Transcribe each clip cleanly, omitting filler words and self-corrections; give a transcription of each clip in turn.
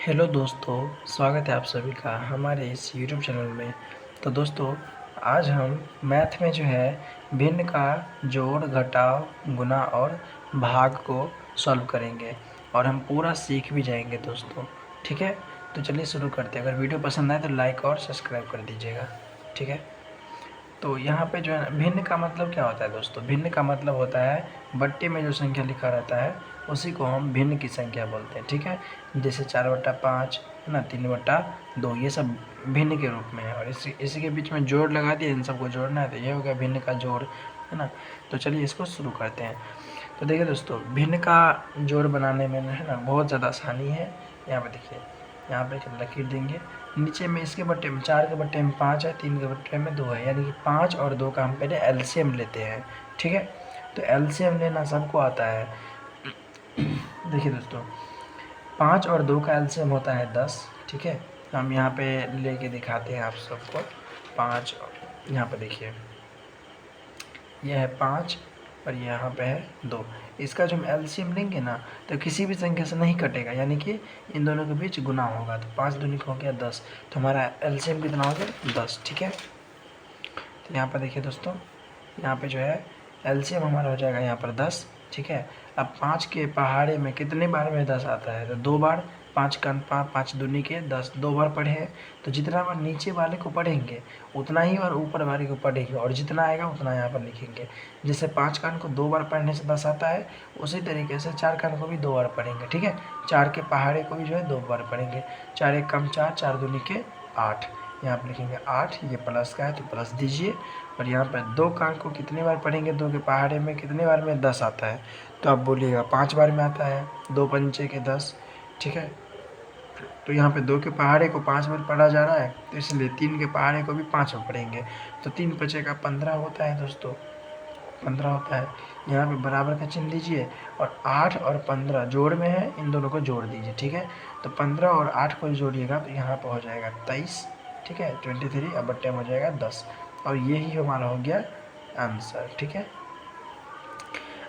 Hello दोस्तों, स्वागत है आप सभी का हमारे इस यूट्यूब चैनल में। तो दोस्तों, आज हम मैथ में जो है भिन्न का जोड़, घटाव, गुणा और भाग को सॉल्व करेंगे और हम पूरा सीख भी जाएंगे दोस्तों। ठीक है, तो चलिए शुरू करते हैं। अगर वीडियो पसंद आए तो लाइक और सब्सक्राइब कर दीजिएगा। ठीक है, तो यहाँ पे जो है भिन्न का मतलब क्या होता है दोस्तों? भिन्न का मतलब होता है बट्टे में जो संख्या लिखा रहता है उसी को हम भिन्न की संख्या बोलते हैं। ठीक है, जैसे 4/5 है ना, 3/2, ये सब भिन्न के रूप में है। और इसी के बीच में जोड़ लगा दिए, इन सबको जोड़ना है तो ये हो गया भिन्न का जोड़, है ना। तो चलिए इसको शुरू करते हैं। तो देखिए दोस्तों, भिन्न का जोड़ बनाने में है ना बहुत ज़्यादा आसानी है। यहाँ पे देखिए, यहाँ पे लकीर देंगे, नीचे में इसके बट्टे में 4 के बट्टे में 5 है, 3 के बट्टे में 2 है, यानी कि 5 और 2 का हम पहले एलसीएम लेते हैं। ठीक है, तो एलसीएम लेना सबको आता है। देखिए दोस्तों, 5 और 2 का एलसीएम होता है 10। ठीक है, हम यहाँ पे लेके दिखाते हैं आप सबको। 5, यहाँ पे देखिए, यह है 5 और यहाँ पे है 2। इसका जो हम एलसीएम लेंगे ना तो किसी भी संख्या से नहीं कटेगा, यानी कि इन दोनों के बीच गुना होगा। तो 5 दूनी हो गया 10, तो हमारा एलसीएम कितना हो गया 10। ठीक है, तो यहाँ पर देखिए दोस्तों, यहाँ पे जो है एलसीएम हमारा हो जाएगा यहाँ पर 10। ठीक है, अब 5 के पहाड़े में कितने बार में 10 आता है? तो 2 बार। 5 का 5 दूनी के 10, 2 बार पढ़े हैं। तो जितना बार नीचे वाले को पढ़ेंगे उतना ही और ऊपर वाले को पढ़ेंगे, और जितना आएगा उतना यहाँ पर लिखेंगे। जैसे 5 कान को 2 बार पढ़ने से 10 आता है, उसी तरीके से 4 कान को भी 2 बार पढ़ेंगे। ठीक है, 4 के पहाड़े को भी जो है 2 बार पढ़ेंगे। 4 एक कम 4, 4 दूनी के 8, यहाँ पर लिखेंगे 8। ये प्लस का है तो प्लस दीजिए। और यहाँ पर 2 कान को कितने बार पढ़ेंगे? 2 के पहाड़े में कितने बार में 10 आता है? तो आप बोलिएगा 5 बार में आता है, 2 पंचे के 10। ठीक है, तो यहाँ पे 2 के पहाड़े को 5 बार पढ़ा जा रहा है, तो इसलिए 3 के पहाड़े को भी 5 बार पढ़ेंगे। तो 3 पचे का 15 होता है दोस्तों, 15 होता है। यहाँ पे बराबर का चिन्ह दीजिए और 8 और 15 जोड़ में है, इन दोनों को जोड़ दीजिए। ठीक है, तो 15 और 8 को जोड़िएगा तो यहाँ पर हो जाएगा 23। ठीक है, 23 अब बट्टे में हो जाएगा 10, और यही हमारा हो गया आंसर। ठीक है,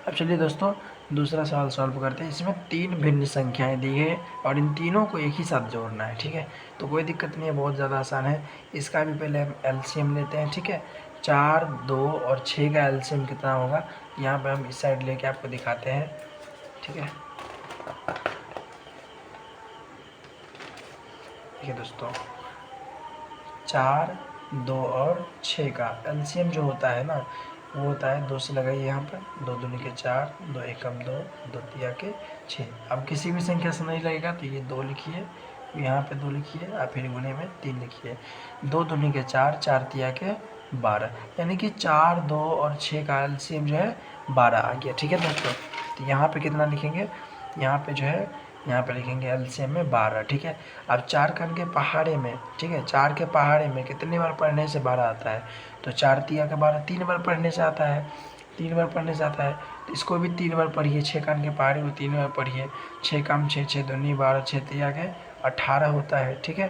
अब चलिए दोस्तों दूसरा सवाल सॉल्व करते हैं। इसमें 3 भिन्न संख्याएं दी है और इन तीनों को एक ही साथ जोड़ना है। ठीक है, तो कोई दिक्कत नहीं है, बहुत ज़्यादा आसान है। इसका भी पहले हम एलसीएम लेते हैं। ठीक है, 4, 2 और 6 का एलसीएम कितना होगा? यहाँ पे हम इस साइड लेके आपको दिखाते हैं। ठीक है, देखिए दोस्तों, 4, 2 और 6 का एलसीएम जो होता है ना वो होता है, 2 से लगाइए यहाँ पर, 2 दूनी के 4, 2 एकम 2, 2 तिया के 6। अब किसी भी संख्या से नहीं लगेगा तो ये 2 लिखिए, यहाँ पे 2 लिखिए और फिर गुने में 3 लिखिए। 2 दूनी के 4, 4 तिया के 12, यानी कि 4, 2 और 6 का एलसीएम जो है 12 आ गया। ठीक है दोस्तों, तो यहाँ पे कितना लिखेंगे? यहाँ पे जो है यहाँ पे लिखेंगे एलसीएम में 12। ठीक है, अब 4 कान के पहाड़े में, ठीक है, 4 के पहाड़े में कितनी बार पढ़ने से 12 आता है? तो 4 तिया का 12 3 बार पढ़ने से आता है, 3 बार पढ़ने से आता है। तो इसको भी 3 बार पढ़िए, 6 कान के पहाड़े को 3 बार पढ़िए। 6 काम 6, 6 दूनी 12, 6 तिया के 18 होता है। ठीक है,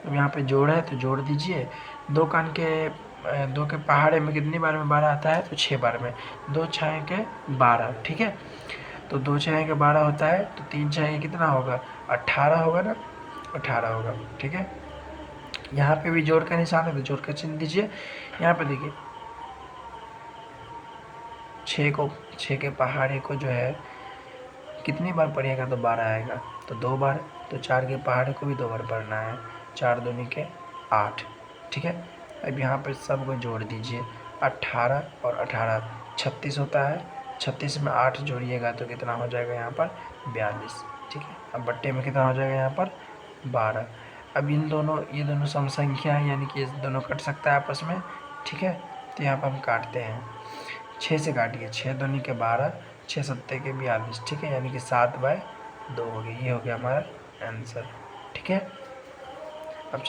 अब यहाँ पे जोड़ है तो जोड़ दीजिए। 2 कान के 2 के पहाड़े में कितनी बार में 12 आता है? तो 6 बार में। 2 6 के 12। ठीक है, तो 2 6 के 12 होता है, तो 3 6 के कितना होगा? 18 होगा ना, 18 होगा। ठीक है, यहाँ पे भी जोड़ का निशान है तो जोड़ का चिन्ह दीजिए। यहाँ पे देखिए, 6 के पहाड़े को जो है कितनी बार पढ़िएगा तो 12 आएगा, तो 2 बार। तो 4 के पहाड़े को भी 2 बार पढ़ना है, 4 दूनी के 8। ठीक है, अब यहाँ पे सबको जोड़ दीजिए। 18 और 18 36 होता है, 36 में 8 जोड़िएगा तो कितना हो जाएगा यहाँ पर? 42। ठीक है, अब बट्टे में कितना हो जाएगा यहाँ पर? 12। अब ये दोनों सम संख्या है, यानी कि दोनों कट सकता है आपस में। ठीक है, तो यहाँ पर हम काटते हैं, 6 से काटिए, 6 दूनी के 12, 6 सत्ते के 42। ठीक है, यानी कि 7/2 हो गई। ये हो गया हमारा आंसर। ठीक है, अब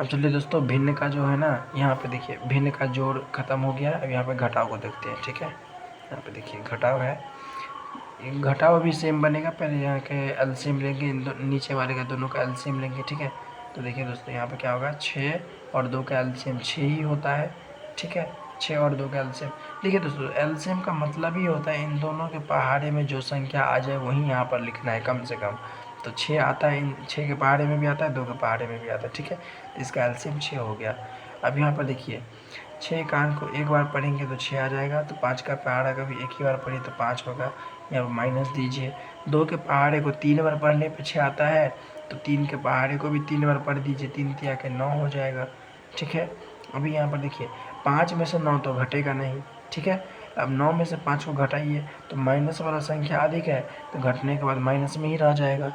चलिए दोस्तों, भिन्न का जो है ना, यहाँ पे देखिए भिन्न का जोड़ खत्म हो गया। अब यहाँ पे घटाव को देखते हैं। ठीक है, यहाँ पे देखिए घटाव है, घटाव भी सेम बनेगा। पहले यहाँ के एलसीएम लेंगे, नीचे वाले का दोनों का एलसीएम लेंगे। ठीक है, तो देखिए दोस्तों, यहाँ पे क्या होगा? 6 और 2 का एलसीएम 6 ही होता है। ठीक है, 6 और 2 का एलसीएम। देखिए दोस्तों, एलसीएम का मतलब ही होता है इन दोनों के पहाड़े में जो संख्या आ जाए वही यहाँ पर लिखना है कम से कम। तो 6 आता है, इन 6 के पहाड़े में भी आता है, 2 के पहाड़े में भी आता है, ठीक है। तो इसका एलसीएम 6 हो गया। अब यहाँ पर देखिए 6 का अंक को एक बार पढ़ेंगे तो 6 आ जाएगा, तो 5 का पहाड़ा का भी एक ही बार पढ़िए तो 5 होगा। यहाँ पर माइनस दीजिए, 2 के पहाड़े को 3 बार पढ़ने पे 6 आता है, तो 3 के पहाड़े को भी 3 बार पढ़ दीजिए, 3 तिया के 9 हो जाएगा, ठीक है। अभी यहाँ पर देखिए 5 में से 9 तो घटेगा नहीं, ठीक है। अब 9 में से 5 को घटाइए तो माइनस वाला संख्या अधिक है, तो घटने के बाद माइनस में ही रह जाएगा,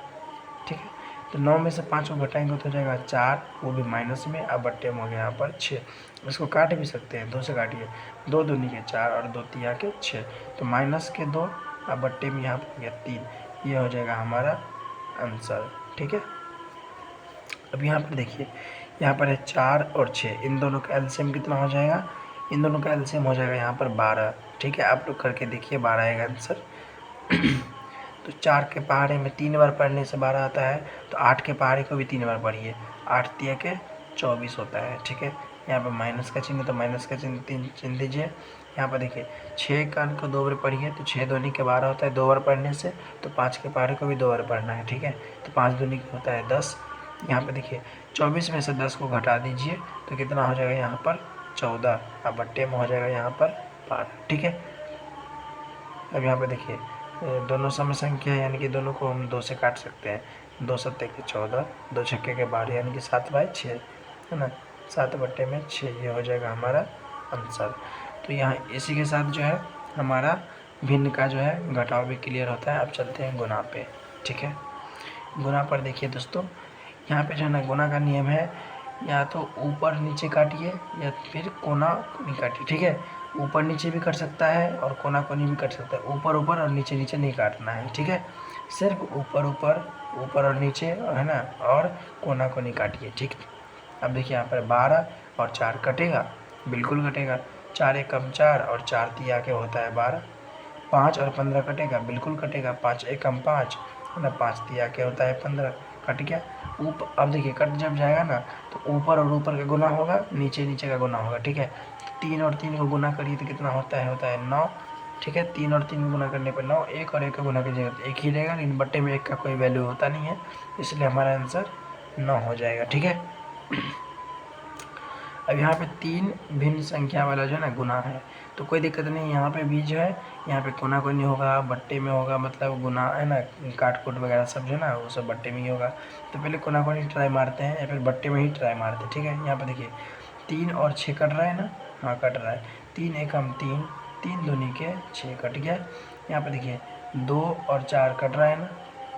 ठीक है। तो 9 में से 5 को घटाएंगे तो हो जाएगा 4, वो भी माइनस में। अब बट्टे में हो गया यहाँ पर 6। इसको काट भी सकते हैं, 2 से काटिए, 2 दूनी के 4 और 2 तिया के 6, तो माइनस के 2, अब बट्टे में यहाँ पर हो गया 3। ये हो जाएगा हमारा आंसर, ठीक है। अब यहाँ पर देखिए, यहाँ पर है 4 और 6, इन दोनों का एलसीएम कितना हो जाएगा? इन दोनों का एलसीएम हो जाएगा यहाँ पर 12, ठीक है। आप लोग करके देखिए, 12 आएगा आंसर। तो 4 के पहाड़े में 3 बार पढ़ने से 12 आता है, तो 8 के पहाड़े को भी 3 बार पढ़िए, 8 तिया के 24 होता है, ठीक है। यहाँ पर माइनस का चिन्ह, तो माइनस का चिन्ह 3 चिन्ह दीजिए। यहाँ पर देखिए 6 का अंक को 2 बार पढ़िए, तो 6 दूनी के 12 होता है 2 बार पढ़ने से, तो 5 के पहाड़े को भी 2 बार पढ़ना है, ठीक है। तो 5 दूनी का होता है 10। यहाँ पर देखिए 24 में से 10 को घटा दीजिए तो कितना हो जाएगा यहाँ पर 14। अब बट्टे में हो जाएगा यहाँ पर 12, ठीक है। अब यहाँ पर देखिए दोनों सम संख्या है, यानी कि दोनों को हम 2 से काट सकते हैं। 2 सत्ते के 14, 2 छक्के के 12, यानी कि 7/6 है ना, 7 बट्टे में 6, ये हो जाएगा हमारा आंसर। तो यहाँ इसी के साथ जो है हमारा भिन्न का जो है घटाव भी क्लियर होता है। अब चलते हैं गुना पे, ठीक है। गुना पर देखिए दोस्तों, यहाँ पे जो है ना गुना का नियम है, या तो ऊपर नीचे काटिए या फिर कोना कोनी काटिए, ठीक है। ऊपर नीचे भी कर सकता है और कोना कोनी भी कर सकता है, ऊपर ऊपर और नीचे नीचे नहीं काटना है, ठीक है। सिर्फ ऊपर ऊपर, ऊपर और नीचे है ना, और कोना कोनी काटिए, ठीक। अब देखिए यहाँ पर 12 और 4 कटेगा, बिल्कुल कटेगा। 4 एकम 4 और 4 तिया के होता है 12। 5 और 15 कटेगा, बिल्कुल कटेगा। 5 एकम 5 है ना, 5 तिया के होता है 15, कट गया। अब देखिए कट जब जाएगा ना, तो ऊपर और ऊपर का गुना होगा, नीचे नीचे का गुना होगा, ठीक है। 3 और 3 को गुना करिए तो कितना होता है 9, ठीक है। 3 और 3 को गुना करने पर 9, 1 और 1 का गुना कीजिएगा तो 1 ही रहेगा, लेकिन बट्टे में 1 का कोई वैल्यू होता नहीं है, इसलिए हमारा आंसर 9 हो जाएगा, ठीक है। अब यहाँ पे 3 भिन्न संख्या वाला जो है ना गुना है, तो कोई दिक्कत नहीं। यहाँ पे भी जो है, यहाँ पे कोना कोनी होगा, बट्टे में होगा, मतलब गुना है ना, काट कूट वगैरह सब जो है ना वो सब बट्टे में ही होगा। तो पहले कोना कोनी ट्राई मारते हैं या फिर बट्टे में ही ट्राई मारते हैं, ठीक है। यहाँ पे देखिए 3 और 6 कट रहा है ना, हाँ कट रहा है। 3 एकम 3, 3 दूनी के 6 कट गया। यहाँ पे देखिए 2 और 4 कट रहा है ना,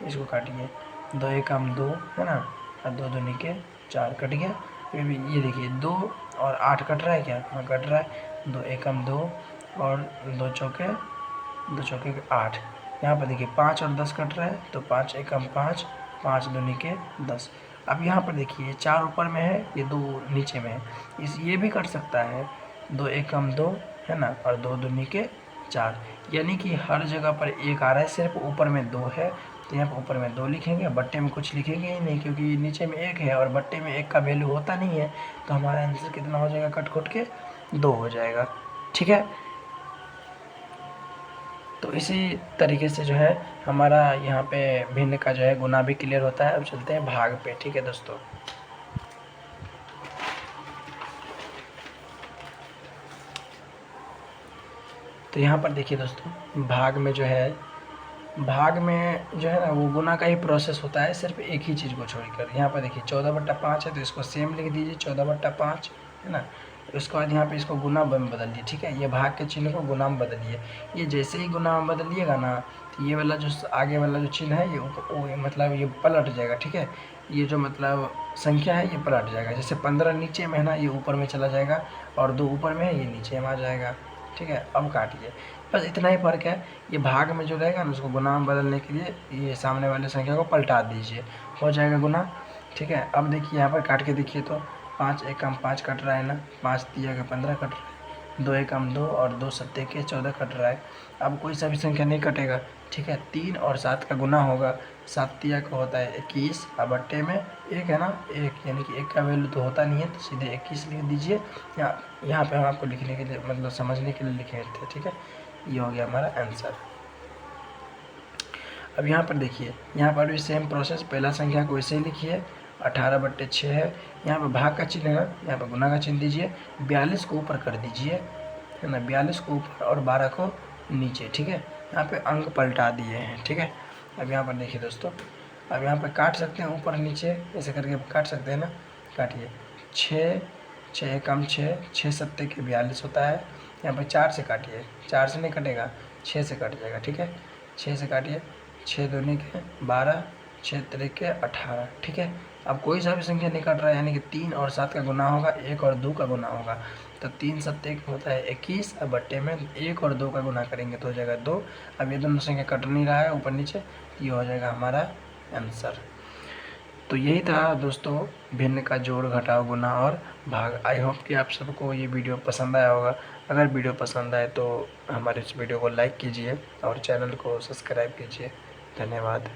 इसको काटिए, 2 एकम 2 है ना, और 2 दूनी के 4 कट गया। फिर भी ये देखिए 2 और 8 कट रहा है क्या, हाँ कट रहा है। 2 एकम 2 और 2 चौके 8। यहाँ पर देखिए 5 और 10 कट रहा है, तो 5 एकम 5, 5 दूनी के 10। अब यहाँ पर देखिए 4 ऊपर में है, ये 2 नीचे में है, ये भी कट सकता है। 2 एकम 2 है ना, और 2 दूनी के 4, यानी कि हर जगह पर 1 आ रहा है, सिर्फ ऊपर में 2 है, तो यहाँ पर ऊपर में 2 लिखेंगे, बट्टे में कुछ लिखेंगे ही नहीं, क्योंकि नीचे में 1 है और बट्टे में 1 का वैल्यू होता नहीं है। तो हमारा आंसर कितना हो जाएगा, कट खुट के 2 हो जाएगा, ठीक है। तो इसी तरीके से जो है हमारा यहाँ पे भिन्न का जो है गुना भी क्लियर होता है। अब चलते हैं भाग पे, ठीक है दोस्तों। तो यहाँ पर देखिए दोस्तों, भाग में जो है ना वो गुना का ही प्रोसेस होता है, सिर्फ एक ही चीज़ को छोड़कर। यहाँ पर देखिए 14/5 है, तो इसको सेम लिख दीजिए 14/5 है ना। उसके बाद यहाँ पे इसको गुना में बदलिए, ठीक है। ये भाग के चिन्ह को गुना में बदलिए। ये जैसे ही गुना में बदलिएगा ना, तो ये वाला जो आगे वाला जो चिन्ह है ये मतलब ये पलट जाएगा, ठीक है। ये जो मतलब संख्या है ये पलट जाएगा। जैसे 15 नीचे में है ना, ये ऊपर में चला जाएगा, और 2 ऊपर में है, ये नीचे में आ जाएगा, ठीक है। अब काटिए, बस इतना ही फ़र्क है। ये भाग में जो रहेगा ना, उसको गुना में बदलने के लिए ये सामने वाले संख्या को पलटा दीजिए, हो जाएगा गुना, ठीक है। अब देखिए यहाँ पर काट के देखिए तो 5 एकम 5 कट रहा है ना, 5 तिया का 15 कट रहा है, 2 एकम 2 और 2 सत्ते के 14 कट रहा है। अब कोई सा भी संख्या नहीं कटेगा, ठीक है। 3 और 7 का गुना होगा, 7 तिया का होता है 21 और बट्टे में 1 है ना, 1 यानी कि 1 का वैल्यू तो होता नहीं है, तो सीधे 21 लिख दीजिए। यहाँ पे हम आपको लिखने के लिए मतलब समझने के लिए लिखे थे, ठीक है। ये हो गया हमारा आंसर। अब यहाँ पर देखिए, यहाँ पर भी सेम प्रोसेस, पहला संख्या को वैसे ही लिखिए, 18/6 है। यहाँ पर भाग का चिन्ह है ना, यहाँ पर गुना का चिन्ह दीजिए, 42 को ऊपर कर दीजिए, है ना, 42 को ऊपर और 12 को नीचे, ठीक है। यहाँ पे अंक पलटा दिए हैं, ठीक है। अब यहाँ पर देखिए दोस्तों, अब यहाँ पर काट सकते हैं ऊपर नीचे, ऐसे करके काट सकते हैं ना, काटिए। 6 एकम 6 सत्ते के 42 होता है। यहाँ पर 4 से काटिए, 4 से नहीं कटेगा, 6 से कट जाएगा, ठीक है। 6 से काटिए, 6 दूनी के 12, 6 तिरिके 18, ठीक है। अब कोई सा भी संख्या नहीं कट रहा है, यानी कि 3 और 7 का गुना होगा, 1 और 2 का गुना होगा, तो 3 सत्ते होता है 21, अब बट्टे में 1 और 2 का गुना करेंगे तो हो जाएगा 2। अब ये दोनों संख्या कट नहीं रहा है ऊपर नीचे, ये हो जाएगा हमारा आंसर। तो यही था दोस्तों भिन्न का जोड़ घटाव गुना और भाग। आई होप कि आप सबको ये वीडियो पसंद आया होगा। अगर वीडियो पसंद आए तो हमारे इस वीडियो को लाइक कीजिए और चैनल को सब्सक्राइब कीजिए। धन्यवाद।